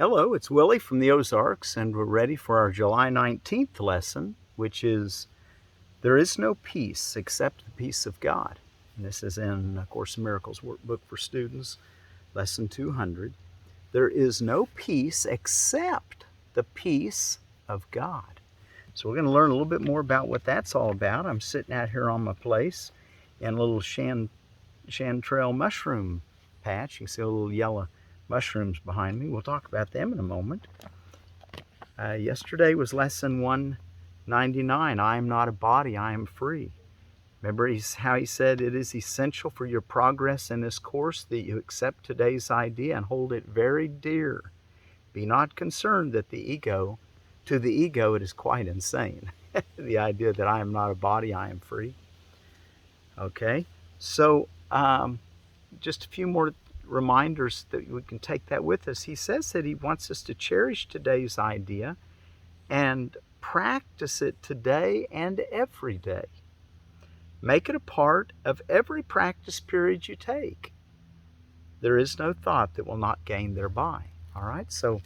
Hello, it's Willie from the Ozarks, and we're ready for our July 19th lesson, which is There is no peace except the peace of God. And this is in A Course in Miracles Workbook for Students, Lesson 200. There is no peace except the peace of God. So we're going to learn a little bit more about what that's all about. I'm sitting out here on my place in a little chanterelle mushroom patch. You can see a little yellow mushrooms behind me. We'll talk about them in a moment. Yesterday was lesson 199. I am not a body, I am free. Remember how he said it is essential for your progress in this course that you accept today's idea and hold it very dear. Be not concerned that to the ego, it is quite insane. The idea that I am not a body, I am free. Okay, so just a few more reminders that we can take that with us. He says that he wants us to cherish today's idea and practice it today and every day. Make it a part of every practice period you take. There is no thought that will not gain thereby. All right, so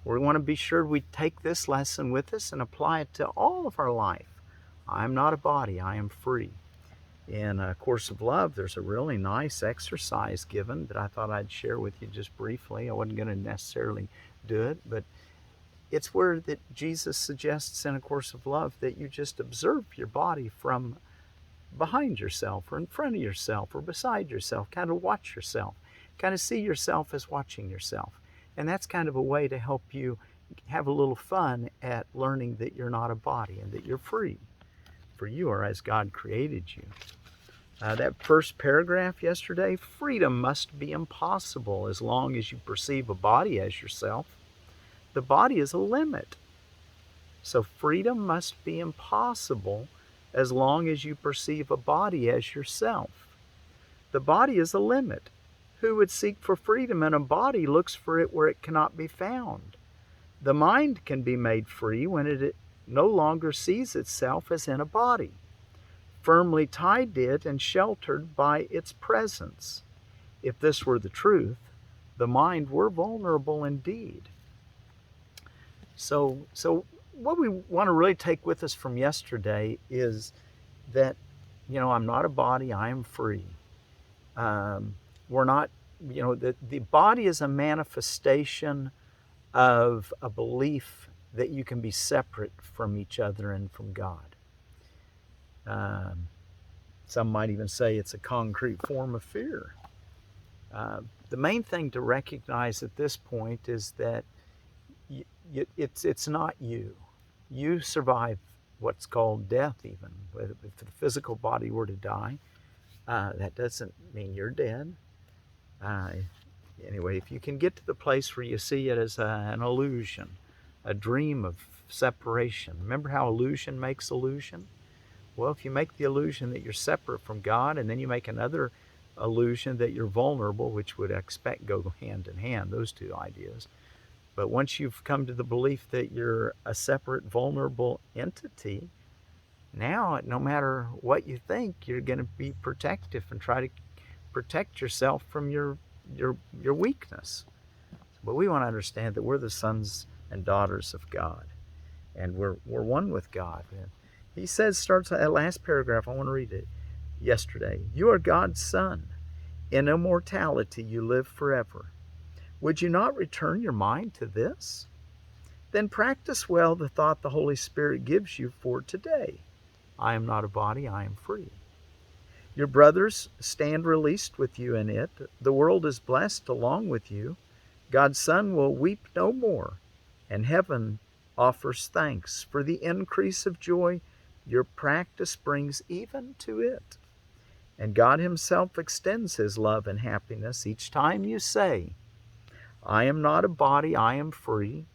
we want to be sure we take this lesson with us and apply it to all of our life. I am not a body, I am free. In A Course of Love, there's a really nice exercise given that I thought I'd share with you just briefly. I wasn't going to necessarily do it, but it's where that Jesus suggests in A Course of Love that you just observe your body from behind yourself or in front of yourself or beside yourself. Kind of watch yourself. Kind of see yourself as watching yourself. And that's kind of a way to help you have a little fun at learning that you're not a body and that you're free. For you are as God created you. That first paragraph yesterday, freedom must be impossible as long as you perceive a body as yourself. The body is a limit. So freedom must be impossible as long as you perceive a body as yourself. The body is a limit. Who would seek for freedom in a body looks for it where it cannot be found. The mind can be made free when it no longer sees itself as in a body, firmly tied to it and sheltered by its presence. If this were the truth, the mind were vulnerable indeed. So what we want to really take with us from yesterday is that, I'm not a body, I am free. We're not, the body is a manifestation of a belief that you can be separate from each other and from God. Some might even say it's a concrete form of fear. The main thing to recognize at this point is that it's not you. You survive what's called death even. If the physical body were to die, that doesn't mean you're dead. Anyway, if you can get to the place where you see it as an illusion, a dream of separation. Remember how illusion makes illusion? Well, if you make the illusion that you're separate from God, and then you make another illusion that you're vulnerable, which would expect go hand in hand, those two ideas. But once you've come to the belief that you're a separate, vulnerable entity, now, no matter what you think, you're going to be protective and try to protect yourself from your weakness. But we want to understand that we're the sons and daughters of God, and we're one with God. And he says, starts that last paragraph, I want to read it, yesterday. You are God's son. In immortality you live forever. Would you not return your mind to this? Then practice well the thought the Holy Spirit gives you for today. I am not a body, I am free. Your brothers stand released with you in it. The world is blessed along with you. God's Son will weep no more, and heaven offers thanks for the increase of joy your practice brings even to it. And God himself extends his love and happiness each time you say, I am not a body, I am free.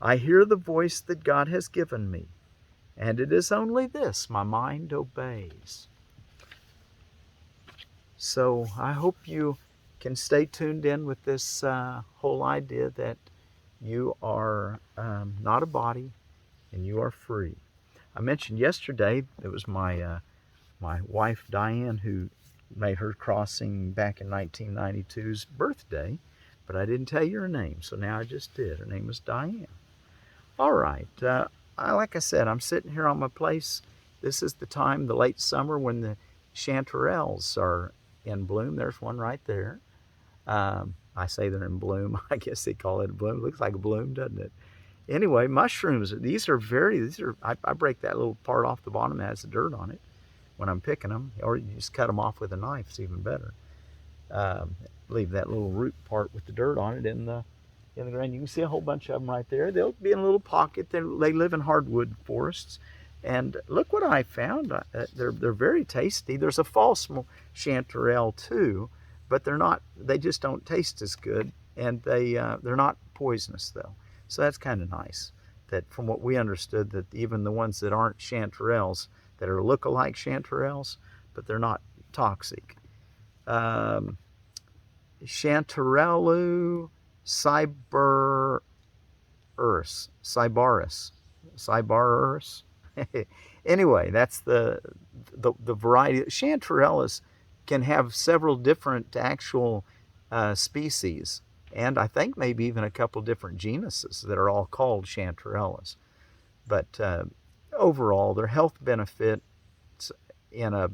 I hear the voice that God has given me, and it is only this my mind obeys. So I hope you can stay tuned in with this whole idea that you are not a body and you are free. I mentioned yesterday it was my wife Diane who made her crossing back in 1992's birthday, but I didn't tell you her name, so now I just did. Her name was Diane. All right. Like I said, I'm sitting here on my place. This is the time, the late summer, when the chanterelles are in bloom. There's one right there. I say they're in bloom. I guess they call it a bloom. It looks like a bloom, doesn't it? Anyway, mushrooms, I break that little part off the bottom that has the dirt on it when I'm picking them, or you just cut them off with a knife. It's even better. Leave that little root part with the dirt on it in the ground. You can see a whole bunch of them right there. They'll be in a little pocket. They live in hardwood forests. And look what I found. They're very tasty. There's a false chanterelle too, but they just don't taste as good, and they're not poisonous though. So that's kind of nice, that from what we understood, that even the ones that aren't chanterelles, that are look-alike chanterelles, but they're not toxic. Chanterelle Cybarus. Anyway, that's the variety. Chanterelles can have several different actual species, and I think maybe even a couple different genuses that are all called chanterelles. But overall, their health benefits in a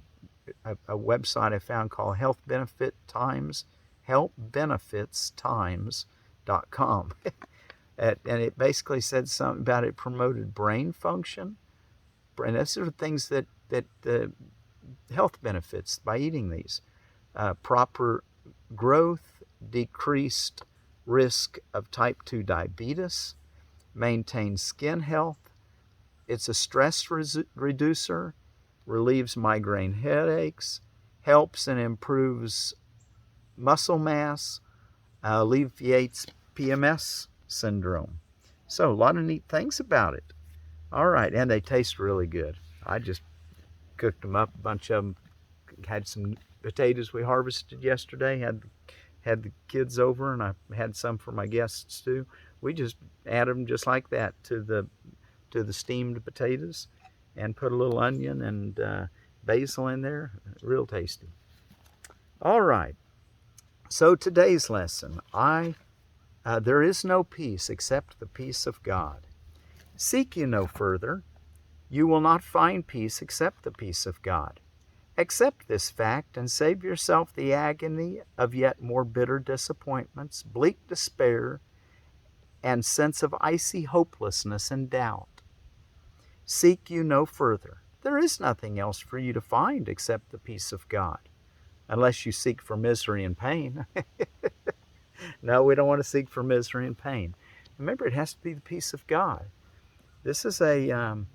website I found called helpbenefitstimes.com. And it basically said something about it promoted brain function. And those are things that health benefits by eating these. Proper growth, decreased risk of type 2 diabetes, maintains skin health. It's a stress reducer, relieves migraine headaches, helps and improves muscle mass, alleviates PMS syndrome. So a lot of neat things about it. All right, and they taste really good. I just cooked them up, a bunch of them. Had some potatoes we harvested yesterday, had the kids over, and I had some for my guests too. We just added them just like that to the steamed potatoes, and put a little onion and basil in there. Real tasty. All right, so today's lesson, there is no peace except the peace of God. Seek you no further. You will not find peace except the peace of God. Accept this fact and save yourself the agony of yet more bitter disappointments, bleak despair, and sense of icy hopelessness and doubt. Seek you no further. There is nothing else for you to find except the peace of God, unless you seek for misery and pain. No, we don't want to seek for misery and pain. Remember, it has to be the peace of God. This is to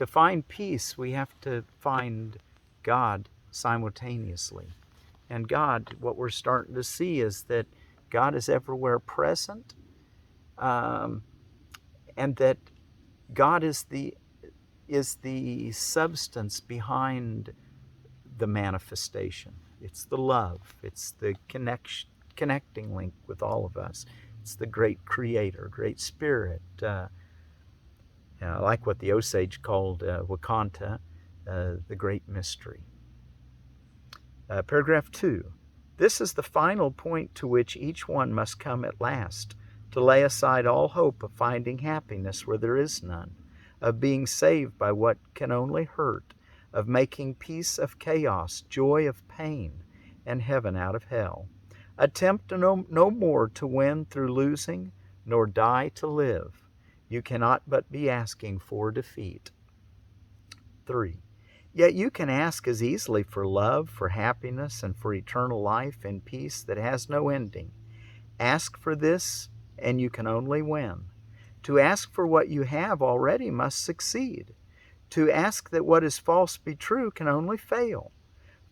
find peace, we have to find God simultaneously. And God, what we're starting to see is that God is everywhere present, and that God is the substance behind the manifestation. It's the love. It's the connecting link with all of us. It's the great creator, great spirit. I like what the Osage called Wakanta, the great mystery. Paragraph 2. This is the final point to which each one must come at last, to lay aside all hope of finding happiness where there is none, of being saved by what can only hurt, of making peace of chaos, joy of pain, and heaven out of hell. Attempt no more to win through losing, nor die to live. You cannot but be asking for defeat. 3. Yet you can ask as easily for love, for happiness, and for eternal life and peace that has no ending. Ask for this, and you can only win. To ask for what you have already must succeed. To ask that what is false be true can only fail.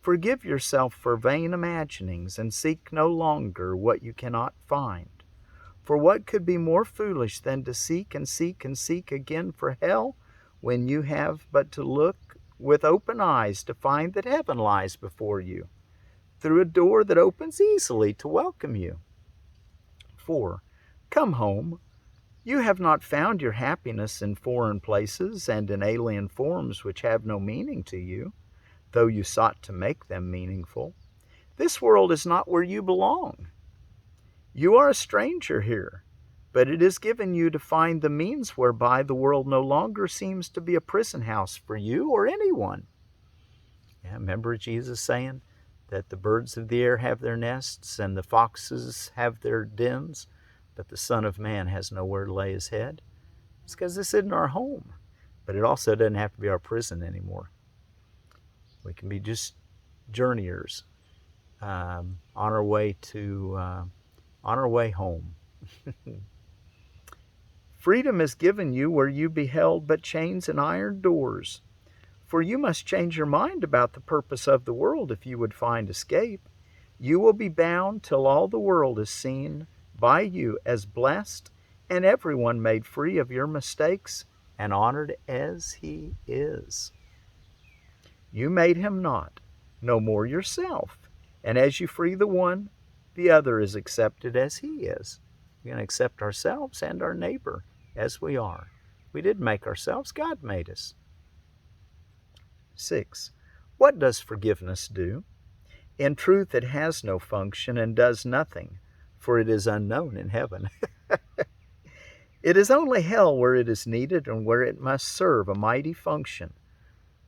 Forgive yourself for vain imaginings, and seek no longer what you cannot find. For what could be more foolish than to seek and seek and seek again for hell, when you have but to look with open eyes to find that heaven lies before you, through a door that opens easily to welcome you? 4. Come home. You have not found your happiness in foreign places and in alien forms which have no meaning to you, though you sought to make them meaningful. This world is not where you belong. You are a stranger here, but it is given you to find the means whereby the world no longer seems to be a prison house for you or anyone. Yeah, remember Jesus saying that the birds of the air have their nests and the foxes have their dens, but the Son of Man has nowhere to lay his head? It's because this isn't our home, but it also doesn't have to be our prison anymore. We can be just journeyers on our way home. Freedom is given you where you beheld but chains and iron doors. For you must change your mind about the purpose of the world if you would find escape. You will be bound till all the world is seen by you as blessed, and everyone made free of your mistakes and honored as he is. You made him not, no more yourself, and as you free the one, the other is accepted as he is. We can accept ourselves and our neighbor as we are. We didn't make ourselves, God made us. 6. What does forgiveness do? In truth, it has no function and does nothing, for it is unknown in heaven. It is only hell where it is needed and where it must serve a mighty function.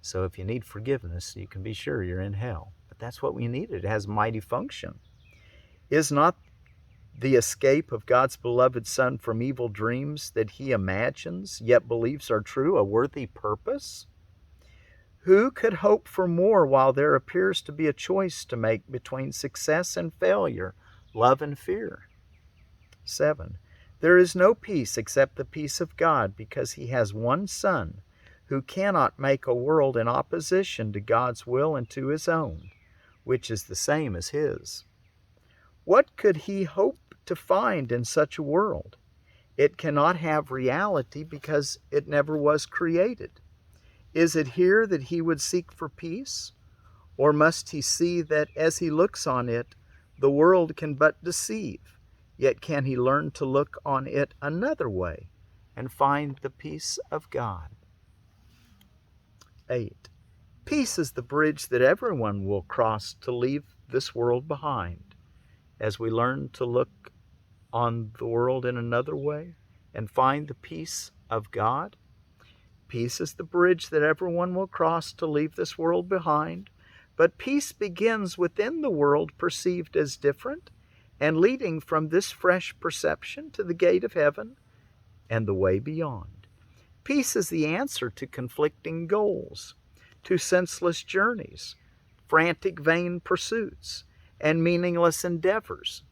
So if you need forgiveness, you can be sure you're in hell. But that's what we need. It has mighty function. Is not the escape of God's beloved Son from evil dreams that he imagines, yet believes are true, a worthy purpose? Who could hope for more while there appears to be a choice to make between success and failure, love and fear? 7. There is no peace except the peace of God, because he has one Son who cannot make a world in opposition to God's will and to his own, which is the same as his. What could he hope to find in such a world? It cannot have reality because it never was created. Is it here that he would seek for peace? Or must he see that as he looks on it, the world can but deceive, yet can he learn to look on it another way and find the peace of God? 8. Peace is the bridge that everyone will cross to leave this world behind. As we learn to look on the world in another way and find the peace of God, peace is the bridge that everyone will cross to leave this world behind. But peace begins within the world perceived as different and leading from this fresh perception to the gate of heaven and the way beyond. Peace is the answer to conflicting goals, to senseless journeys, frantic vain pursuits, and meaningless endeavors.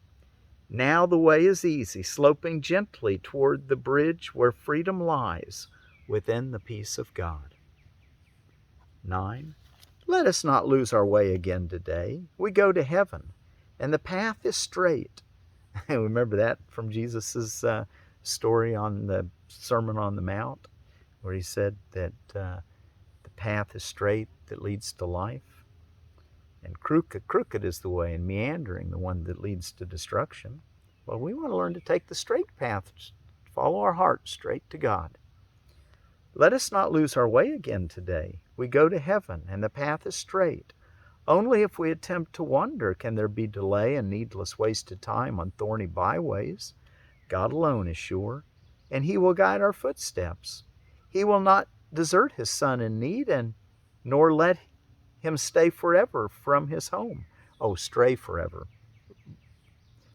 Now the way is easy, sloping gently toward the bridge where freedom lies within the peace of God. 9. Let us not lose our way again today. We go to heaven, and the path is straight. Remember that from Jesus' story on the Sermon on the Mount, where he said that the path is straight that leads to life, and crooked is the way, and meandering the one that leads to destruction. Well, we want to learn to take the straight path, follow our heart straight to God. Let us not lose our way again today. We go to heaven, and the path is straight. Only if we attempt to wander can there be delay and needless wasted time on thorny byways. God alone is sure, and he will guide our footsteps. He will not desert his Son in need, and nor let him stay forever from his home. Oh, stray forever.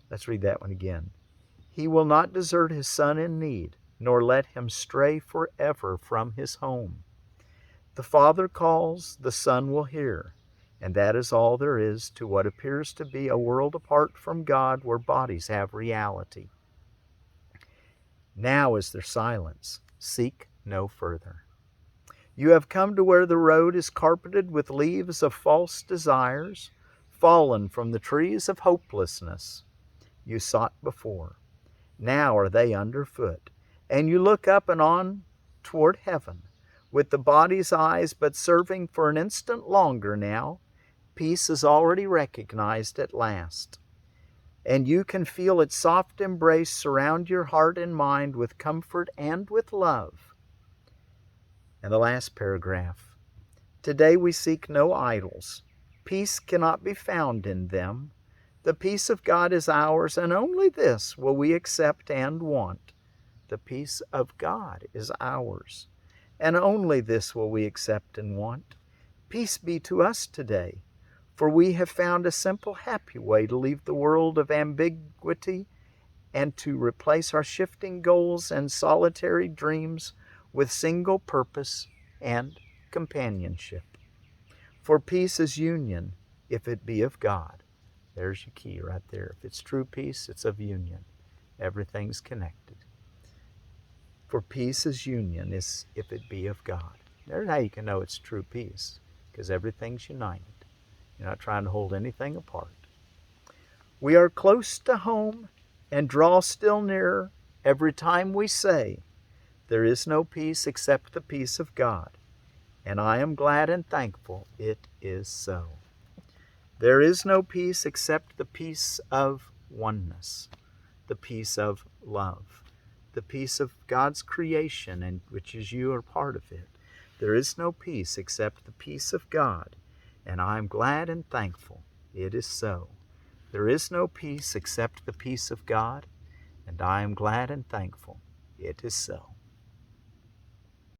Let's read that one again. He will not desert his Son in need, nor let him stray forever from his home. The Father calls, the Son will hear, and that is all there is to what appears to be a world apart from God where bodies have reality. Now is there silence. Seek no further. You have come to where the road is carpeted with leaves of false desires, fallen from the trees of hopelessness you sought before. Now are they underfoot, and you look up and on toward heaven, with the body's eyes but serving for an instant longer now. Peace is already recognized at last, and you can feel its soft embrace surround your heart and mind with comfort and with love. And the last paragraph. Today we seek no idols. Peace cannot be found in them. The peace of God is ours, and only this will we accept and want. The peace of God is ours, and only this will we accept and want. Peace be to us today, for we have found a simple, happy way to leave the world of ambiguity and to replace our shifting goals and solitary dreams with single purpose and companionship. For peace is union, if it be of God. There's your key right there. If it's true peace, it's of union. Everything's connected. For peace is union, if it be of God. There's how you can know it's true peace, because everything's united. You're not trying to hold anything apart. We are close to home and draw still nearer every time we say, there is no peace except the peace of God, and I am glad and thankful it is so. There is no peace except the peace of oneness, the peace of love, the peace of God's creation, and which is you are part of it. There is no peace except the peace of God, and I am glad and thankful it is so. There is no peace except the peace of God, and I am glad and thankful it is so.